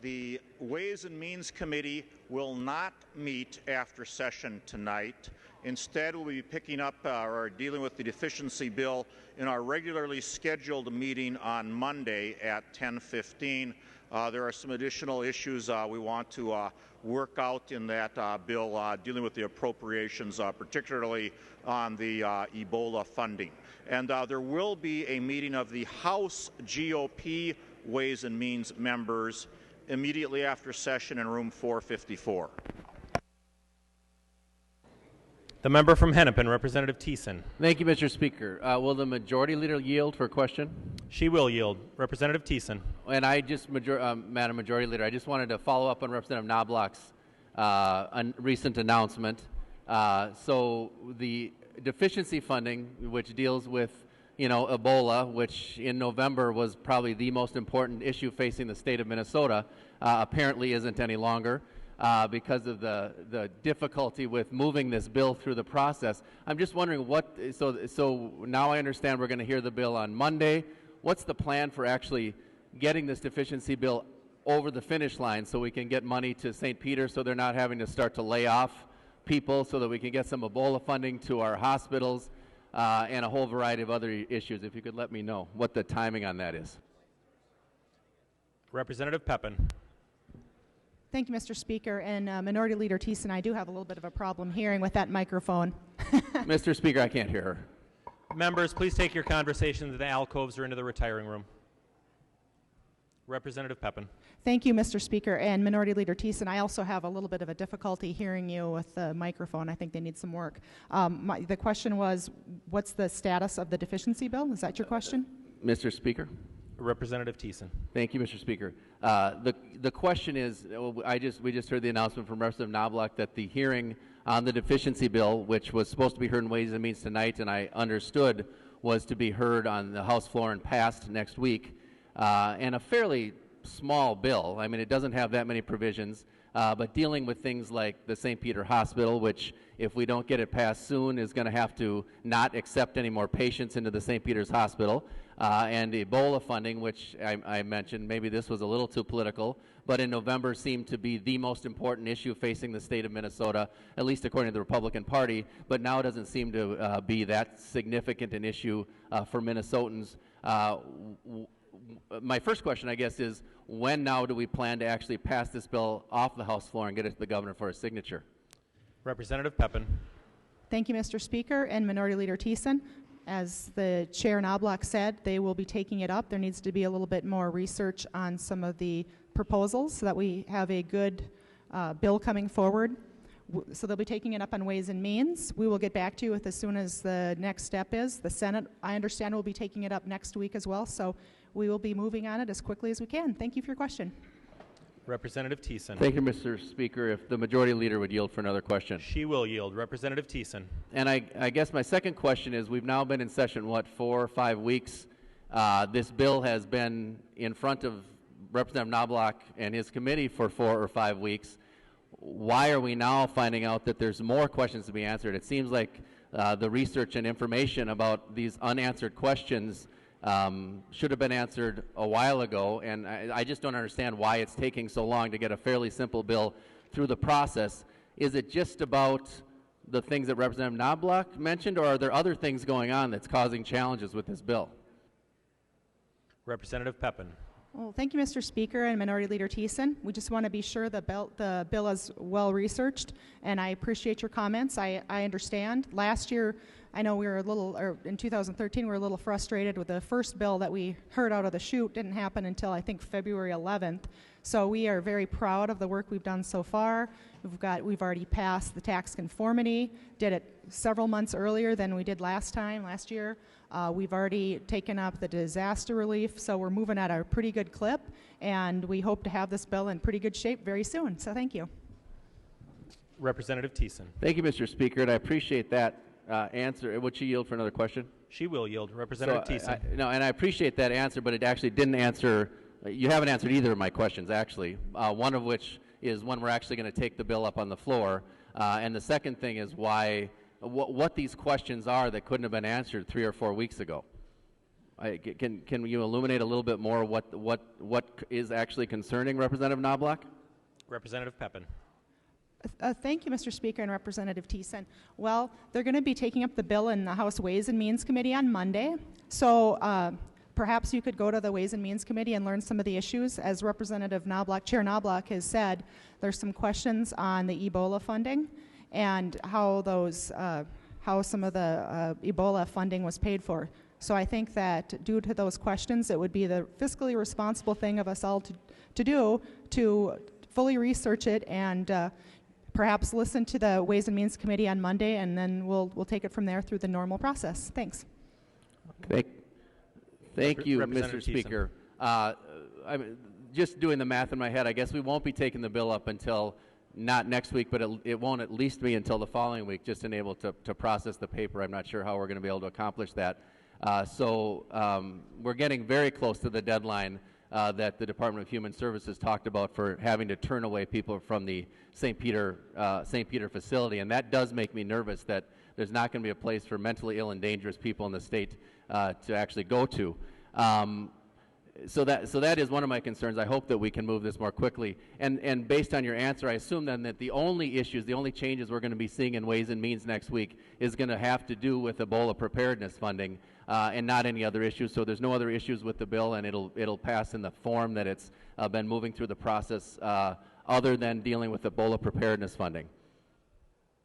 The Ways and Means Committee will not meet after session tonight. Instead, we'll be picking up or dealing with the deficiency bill in our regularly scheduled meeting on Monday at 10:15. There are some additional issues we want to work out in that bill dealing with the appropriations, particularly on the Ebola funding. And there will be a meeting of the House GOP Ways and Means members immediately after session in room 454. The member from Hennepin, Representative Thissen. Thank you, Mr. Speaker. Will the Majority Leader yield for a question? She will yield. Representative Thissen. And I just, Madam Majority Leader, I just wanted to follow up on Representative Knoblach's recent announcement. So the deficiency funding, which deals with Ebola, which in November was probably the most important issue facing the state of Minnesota, apparently isn't any longer because of the difficulty with moving this bill through the process. I'm just wondering so now I understand we're going to hear the bill on Monday. What's the plan for actually getting this deficiency bill over the finish line so we can get money to St. Peter so they're not having to start to lay off people, so that we can get some Ebola funding to our hospitals? And a whole variety of other issues. If you could let me know what the timing on that is. Representative Pepin. Thank you, Mr. Speaker. And Minority Leader Thissen, I do have a little bit of a problem hearing with that microphone. Mr. Speaker, I can't hear her. Members, please take your conversations to the alcoves or into the retiring room. Representative Pepin. Thank you, Mr. Speaker. And Minority Leader Thissen, I also have a little bit of a difficulty hearing you with the microphone. I think they need some work. The question was, what's the status of the deficiency bill? Is that your question? Mr. Speaker. Representative Thissen. Thank you, Mr. Speaker. The question is, we just heard the announcement from Representative Knoblach that the hearing on the deficiency bill, which was supposed to be heard in Ways and Means tonight, and I understood was to be heard on the House floor and passed next week, and a fairly small bill. I mean, it doesn't have that many provisions, but dealing with things like the St. Peter Hospital, which if we don't get it passed soon is going to have to not accept any more patients into the St. Peter's Hospital, and Ebola funding, which I mentioned, maybe this was a little too political, but in November seemed to be the most important issue facing the state of Minnesota, at least according to the Republican Party, but now it doesn't seem to be that significant an issue for Minnesotans. My first question, I guess, is when now do we plan to actually pass this bill off the House floor and get it to the governor for a signature? Representative Pepin. Thank you, Mr. Speaker. And Minority Leader Thissen, as the Chair Knoblach said, they will be taking it up. There needs to be a little bit more research on some of the proposals so that we have a good bill coming forward. So they'll be taking it up on Ways and Means. We will get back to you with as soon as the next step is. The Senate, I understand, will be taking it up next week as well. So we will be moving on it as quickly as we can. Thank you for your question. Representative Thissen. Thank you, Mr. Speaker. If the Majority Leader would yield for another question. She will yield. Representative Thissen. And I guess my second question is, we've now been in session, 4 or 5 weeks. This bill has been in front of Representative Knoblach and his committee for 4 or 5 weeks. Why are we now finding out that there's more questions to be answered? It seems like the research and information about these unanswered questions should have been answered a while ago, and I just don't understand why it's taking so long to get a fairly simple bill through the process. Is it just about the things that Representative Knoblach mentioned, or are there other things going on that's causing challenges with this bill? Representative Pepin. Well, thank you, Mr. Speaker and Minority Leader Thissen. We just want to be sure the bill is well researched, and I appreciate your comments. I understand. Last year, I know we were in 2013, we were a little frustrated with the first bill that we heard out of the chute. Didn't happen until, I think, February 11th. So we are very proud of the work we've done so far. We've already passed the tax conformity, did it several months earlier than we did last year. We've already taken up the disaster relief, so we're moving at a pretty good clip, and we hope to have this bill in pretty good shape very soon. So thank you. Representative Thissen. Thank you, Mr. Speaker, and I appreciate that answer. Would she yield for another question? She will yield. Representative Thissen. No, and I appreciate that answer, but it actually didn't answer. You haven't answered either of my questions, actually. One of which is when we're actually going to take the bill up on the floor, and the second thing is what these questions are that couldn't have been answered 3 or 4 weeks ago. Can you illuminate a little bit more what is actually concerning Representative Knoblach? Representative Pepin. Thank you, Mr. Speaker and Representative Thissen. Well, they're going to be taking up the bill in the House Ways and Means Committee on Monday. So perhaps you could go to the Ways and Means Committee and learn some of the issues. As Representative Knoblach, Chair Knoblach has said, there's some questions on the Ebola funding and how some of the Ebola funding was paid for. So I think that due to those questions, it would be the fiscally responsible thing of us all to do to fully research it and perhaps listen to the Ways and Means Committee on Monday, and then we'll take it from there through the normal process. Thanks. Thank you, Mr. Speaker. I'm just doing the math in my head. I guess we won't be taking the bill up until not next week, but it won't at least be until the following week, just to enable to process the paper. I'm not sure how we're going to be able to accomplish that. So we're getting very close to the deadline that the Department of Human Services talked about for having to turn away people from the St. Peter facility, and that does make me nervous that there's not going to be a place for mentally ill and dangerous people in the state to actually go to. So that is one of my concerns. I hope that we can move this more quickly. And based on your answer, I assume then that the only changes we're going to be seeing in Ways and Means next week is going to have to do with Ebola preparedness funding and not any other issues. So there's no other issues with the bill, and it'll pass in the form that it's been moving through the process other than dealing with Ebola preparedness funding.